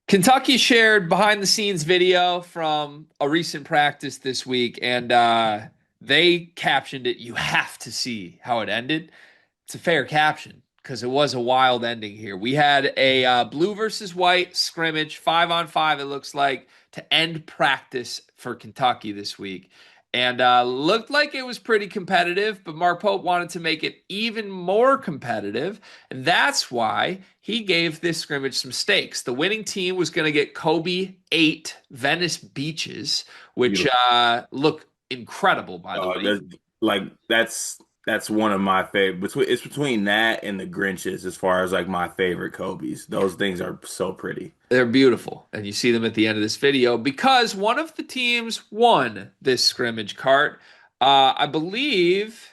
Kentucky shared behind the scenes video from a recent practice this week, and they captioned it. You have to see how it ended. It's a fair caption because it was a wild ending here. We had a blue versus white scrimmage, 5-on-5, it looks like, to end practice for Kentucky this week. And looked like it was pretty competitive, but Mark Pope wanted to make it even more competitive. And that's why he gave this scrimmage some stakes. The winning team was going to get Kobe 8 Venice Beaches, which Beautiful. look incredible, by the way. That's like that's one of my favorite. It's between that and the Grinches as far as like my favorite Kobe's. Those things are so pretty. They're beautiful. And you see them at the end of this video because one of the teams won this scrimmage cart. I believe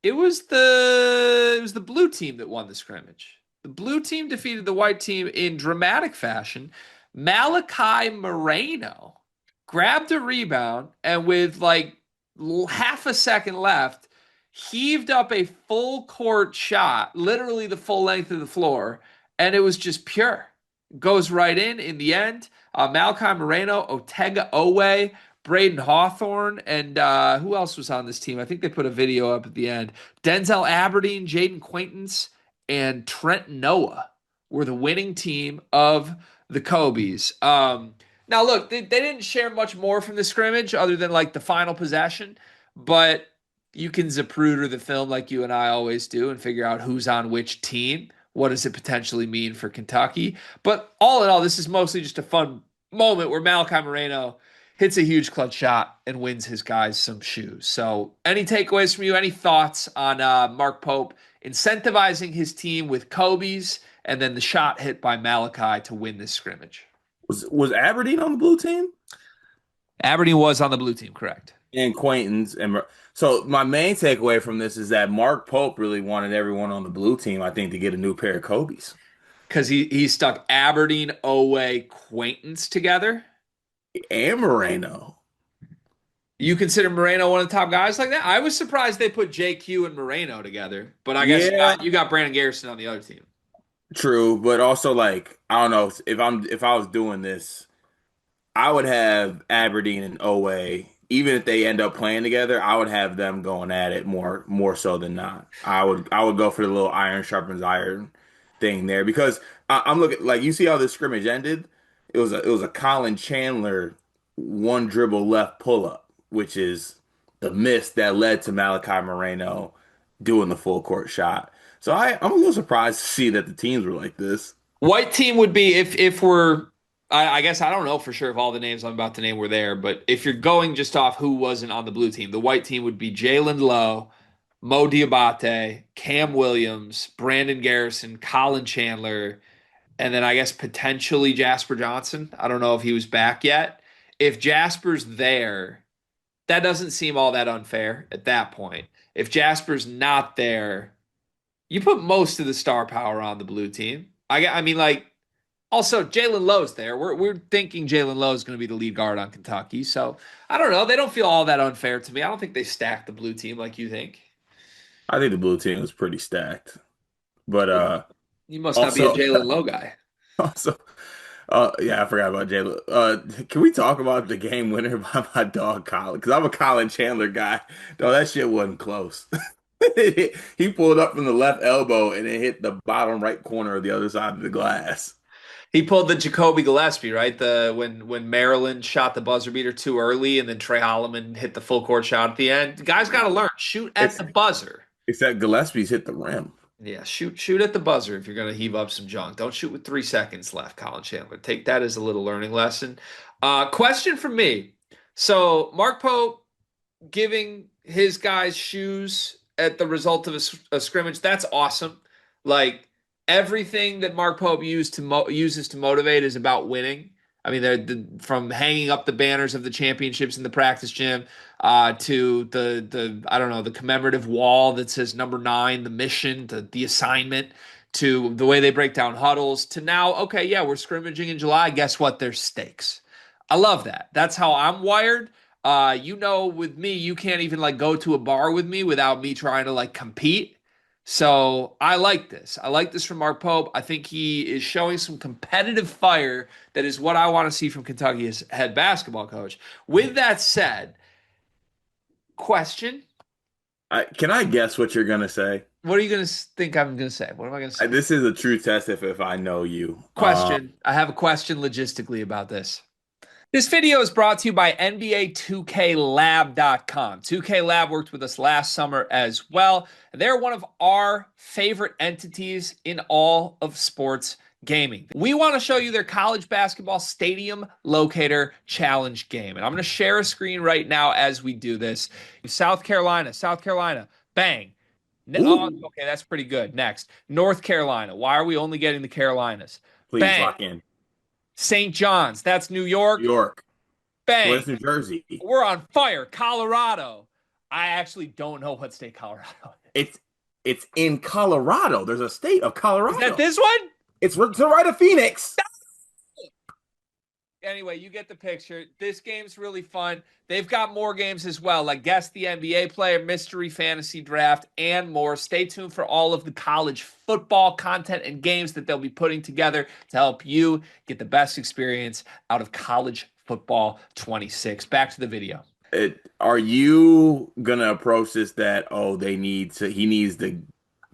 it was the blue team that won the scrimmage. The blue team defeated the white team in dramatic fashion. Malachi Moreno grabbed a rebound and with like half a second left, heaved up a full court shot, literally the full length of the floor, and it was just pure. Goes right in the end. Malachi Moreno, Otega Owe, Braden Hawthorne, and who else was on this team? I think they put a video up at the end. Denzel Aberdeen, Jaden Quaintance, and Trent Noah were the winning team of the Kobe's. Now, look, they didn't share much more from the scrimmage other than like the final possession, but you can Zapruder the film like you and I always do and figure out who's on which team. What does it potentially mean for Kentucky? But all in all, this is mostly just a fun moment where Malachi Moreno hits a huge clutch shot and wins his guys some shoes. So, any takeaways from you? Any thoughts on Mark Pope incentivizing his team with Kobe's and then the shot hit by Malachi to win this scrimmage? Was Aberdeen on the blue team? Aberdeen was on the blue team, correct? And Quaintance so my main takeaway from this is that Mark Pope really wanted everyone on the blue team, I think, to get a new pair of Kobe's. Because he stuck Aberdeen, Owe, Quaintance together. And Moreno. You consider Moreno one of the top guys like that? I was surprised they put JQ and Moreno together, but I guess Yeah, you got Brandon Garrison on the other team. true, but also like I don't know if I was doing this. I would have Aberdeen and Owe, even if they end up playing together, I would have them going at it more so than not. I would go for the little iron sharpens iron thing there because I'm looking like you see how this scrimmage ended. It was a Colin Chandler one dribble left pull up, which is the miss that led to Malachi Moreno doing the full court shot. So I'm a little surprised to see that the teams were like this. White team would be if we're I guess I don't know for sure if all the names I'm about to name were there, but if you're going just off who wasn't on the blue team, the white team would be Jalen Lowe, Mo Diabate, Cam Williams, Brandon Garrison, Colin Chandler, and then I guess potentially Jasper Johnson. I don't know if he was back yet. If Jasper's there, that doesn't seem all that unfair at that point. If Jasper's not there, you put most of the star power on the blue team. I mean, like, also Jalen Lowe's there. We're thinking Jalen Lowe is going to be the lead guard on Kentucky. So I don't know. They don't feel all that unfair to me. I don't think they stacked the blue team like you think. I think the blue team was pretty stacked. But You must not be a also Jalen Lowe guy. also yeah, I forgot about Jalen. Can we talk about the game winner by my dog Colin? Because I'm a Colin Chandler guy. No, that shit wasn't close. He pulled up from the left elbow and it hit the bottom right corner of the other side of the glass. He pulled the Jacoby Gillespie, right? The when Maryland shot the buzzer beater too early, and then Trey Holloman hit the full court shot at the end. The guy's got to learn. Shoot at It's the buzzer. except Gillespie's hit the rim. Yeah, shoot at the buzzer if you're going to heave up some junk. Don't shoot with 3 seconds left, Colin Chandler. Take that as a little learning lesson. Question from me. So Mark Pope giving his guys shoes at the result of a scrimmage. That's awesome. Like everything that Mark Pope uses to motivate is about winning. I mean, from hanging up the banners of the championships in the practice gym to the I don't know, the commemorative wall that says number 9, the mission, the assignment, to the way they break down huddles, to now, okay, yeah, we're scrimmaging in July. Guess what? There's stakes. I love that. That's how I'm wired. With me, you can't even like go to a bar with me without me trying to like compete. So I like this. I like this from Mark Pope. I think he is showing some competitive fire that is what I want to see from Kentucky as head basketball coach. With that said, question. Can I guess what you're gonna say? What are you going to think I'm going to say? What am I going to say? This is a true test if I know you. Question. I have a question logistically about this. This video is brought to you by NBA2KLab.com. 2K Lab worked with us last summer as well. They're one of our favorite entities in all of sports gaming. We want to show you their college basketball stadium locator challenge game. And I'm going to share a screen right now as we do this. South Carolina, bang. Oh, Ooh, okay, that's pretty good. Next, North Carolina. Why are we only getting the Carolinas? please Bang. lock in. St. John's. That's New New York. York. Bang. Where's New Jersey? We're on fire. Colorado. I actually don't know what state Colorado is. It's it's in Colorado. There's a state of Is that Colorado. this one? It's to the right of Phoenix. Anyway, you get the picture. This game's really fun. They've got more games as well, like Guess the NBA Player, Mystery Fantasy Draft, and more. Stay tuned for all of the college football content and games that they'll be putting together to help you get the best experience out of college football 26. Back to the video. Are you gonna approach this that he needs to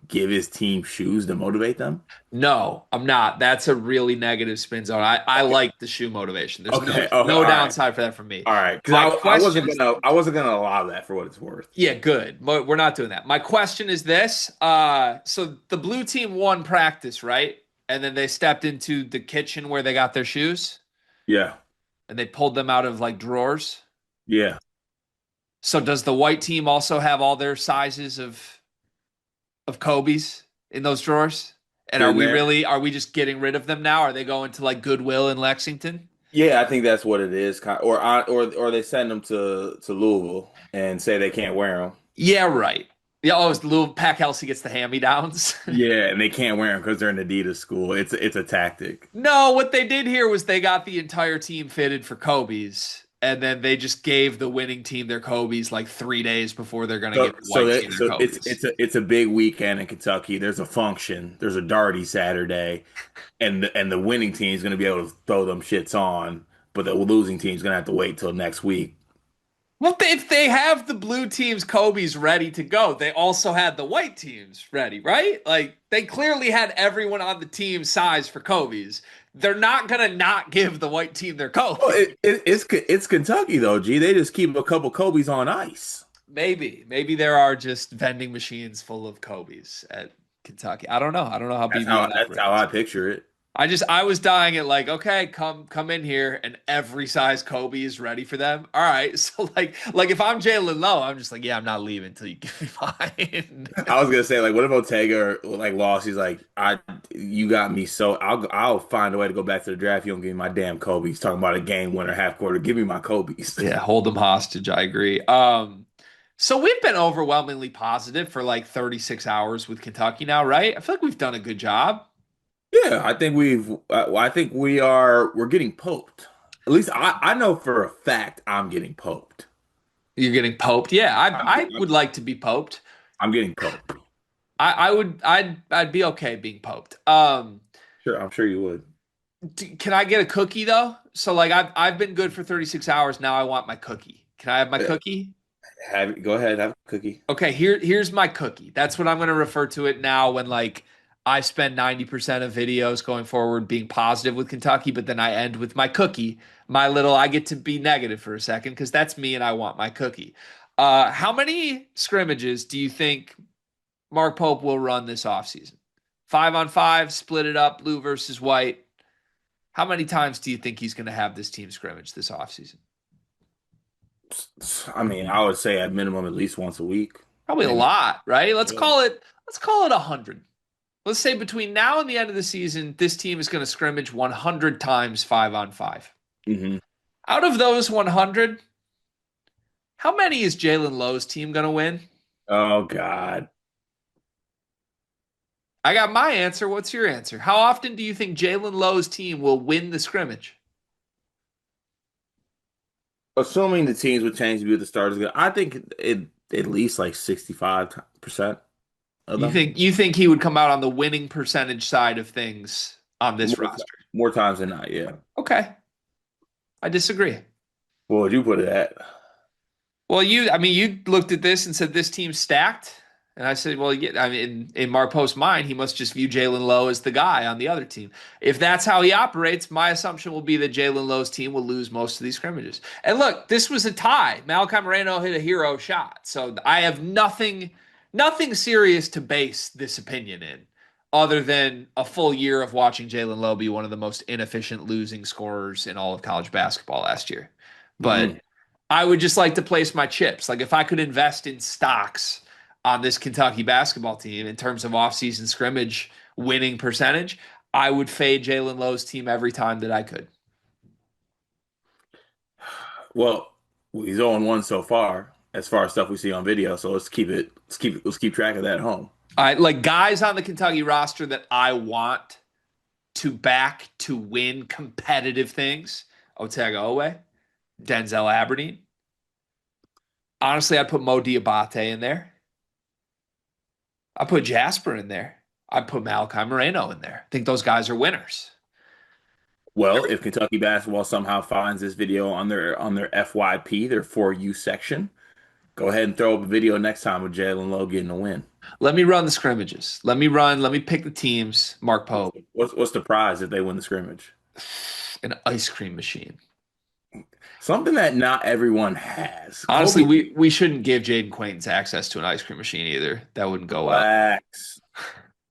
give his team shoes to motivate them? No, I'm not. That's a really negative spin zone. I Okay. like the shoe motivation. There's Okay. Okay. no All right. downside for that from me. All right. Because My I question is, wasn't gonna allow that for what it's worth. yeah, good. But we're not doing that. My question is this. So the blue team won practice, right? And then they stepped into the kitchen where they got their shoes Yeah. and they pulled them out of like drawers. Yeah. So does the white team also have all their sizes of Kobe's in those drawers? And In there. are we just getting rid of them now? Are they going to like Goodwill in Lexington? Yeah, I think that's what it is. Or they send them to Louisville and say they can't wear them. Yeah, right. Yeah, oh, it's little Pack Kelsey gets the hand-me-downs. Yeah, and they can't wear them because they're in Adidas school. It's a tactic. No, what they did here was they got the entire team fitted for Kobe's, and then they just gave the winning team their Kobe's like 3 days before they're gonna give the white team their So Kobe's. it's a big weekend in Kentucky. There's a function. There's a Darty Saturday, and the winning team's going to be able to throw them shits on, but the losing team's going to have to wait till next week. Well, if they have the blue team's Kobe's ready to go, they also had the white team's ready, right? Like they clearly had everyone on the team size for Kobe's. They're not gonna not give the white team their Well, Kobe. it's Kentucky though, G. They just keep a couple Kobe's on ice. Maybe there are just vending machines full of Kobe's at Kentucky. I don't know. I don't know how BBN That's how I operates. picture it. I was dying at like, okay, come in here, and every size Kobe is ready for them. All right, so like if I'm Jalen Lowe, I'm just like, yeah, I'm not leaving until you give me mine. I was gonna say like, what if Ortega like lost? He's like, you got me, so I'll find a way to go back to the draft. You don't give me my damn Kobe's. Talking about a game winner, half quarter. Give me my Kobe's. Yeah, hold them hostage. I agree. So we've been overwhelmingly positive for like 36 hours with Kentucky now, right? I feel like we've done a good job. Yeah, I think I think we're getting poked. At least I know for a fact I'm getting poked. You're getting poked. Yeah, I'm, I would like to be poked. I'm getting poked. I would I'd be okay being poked. Sure, I'm sure you would. Can I get a cookie though? So like I've been good for 36 hours. Now I want my cookie. Can I have my Uh, cookie? Go ahead, have a cookie. Okay, here's my cookie. That's what I'm going to refer to it now when like I spend 90% of videos going forward being positive with Kentucky, but then I end with my cookie. I get to be negative for a second because that's me and I want my cookie. How many scrimmages do you think Mark Pope will run this offseason? 5-on-5, split it up, blue versus white. How many times do you think he's going to have this team scrimmage this offseason? I mean, I would say at minimum at least once a week, Probably a maybe. lot, right? Yeah. Let's call it 100. Let's say between now and the end of the season, this team is going to scrimmage 100 times 5-on-5. Hmm. Out of those 100, how many is Jalen Lowe's team going to win? Oh God. I got my answer. What's your answer? How often do you think Jalen Lowe's team will win the scrimmage? Assuming the teams would change to be with the starters, I think it at least like 65%. of You them. think he would come out on the winning percentage side of things on this More, roster? more times than not, yeah. Okay, I disagree. What would you put it at? Well, I mean, you looked at this and said this team's stacked, and I said, well, yeah, I mean, in Mark Post's mind, he must just view Jalen Lowe as the guy on the other team. If that's how he operates, my assumption will be that Jalen Lowe's team will lose most of these scrimmages. And look, this was a tie. Malachi Moreno hit a hero shot, so I have nothing serious to base this opinion in, other than a full year of watching Jalen Lowe be one of the most inefficient losing scorers in all of college basketball last year. But Mm. I would just like to place my chips. Like if I could invest in stocks on this Kentucky basketball team in terms of offseason scrimmage winning percentage, I would fade Jalen Lowe's team every time that I could. Well, he's 0-1 so far as stuff we see on video. So let's keep track of that at home. I like guys on the Kentucky roster that I want to back to win competitive things. Otega Owe, Denzel Aberdeen. Honestly, I'd put Mo Diabate in there. I put Jasper in there. I put Malachi Moreno in there. I think those guys are winners. Well, if Kentucky basketball somehow finds this video on their FYP, their for you section, go ahead and throw up a video next time with Jalen Lowe getting a win. Let me run the scrimmages. Let me pick the teams. Mark Pope, What's the prize if they win the scrimmage? an ice cream machine. Something that not everyone has. Honestly, Kobe, we shouldn't give Jaden Quaintance access to an ice cream machine either. That wouldn't go well. relax.